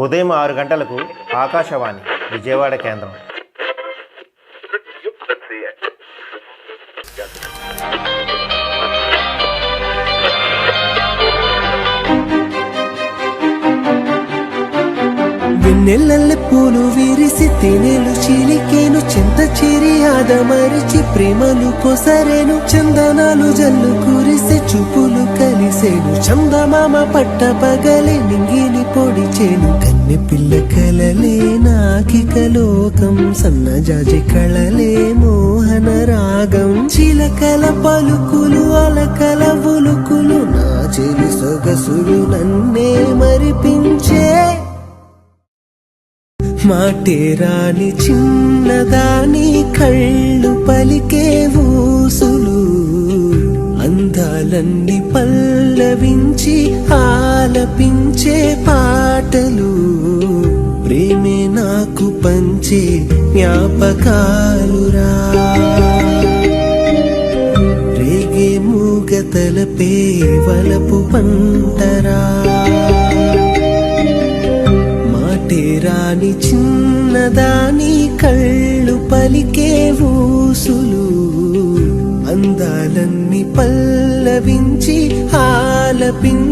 ఉదయం 6 గంటలకు ఆకాశవాణి విజయవాడ కేంద్రం. వెన్నెల్లె పూలు విరిసి తేనెలు చిలికేను, చింత చిరి ఆదమరిచి ప్రేమలు కొసరేను, చందనాలు జల్లు కురిసి చూపులు కలిసేను, చందమామ పట్ట పగలే నింగిని పొడిచేను, కన్నె పిల్ల కలలే నాకిక లోకం, సన్నజాజి కళలే మోహన రాగం, చిలకల పలుకులు అలకల ఉలుకులు, నా చెలి సొగసులు నన్నే మరిపించే, మాటేరాని చిన్నదాని కళ్ళు పలికే ఊసులు, అందాలన్నీ పల్లవించి ఆలపించే పాటలు, ప్రేమే నాకు పంచే జ్ఞాపకాలురా, రేగే మూగ తలపే వలపు పంటరా, రాని చిన్నదాని కళ్ళు పలికే ఊసులు, అందాలన్నీ పల్లవించి ఆలపించే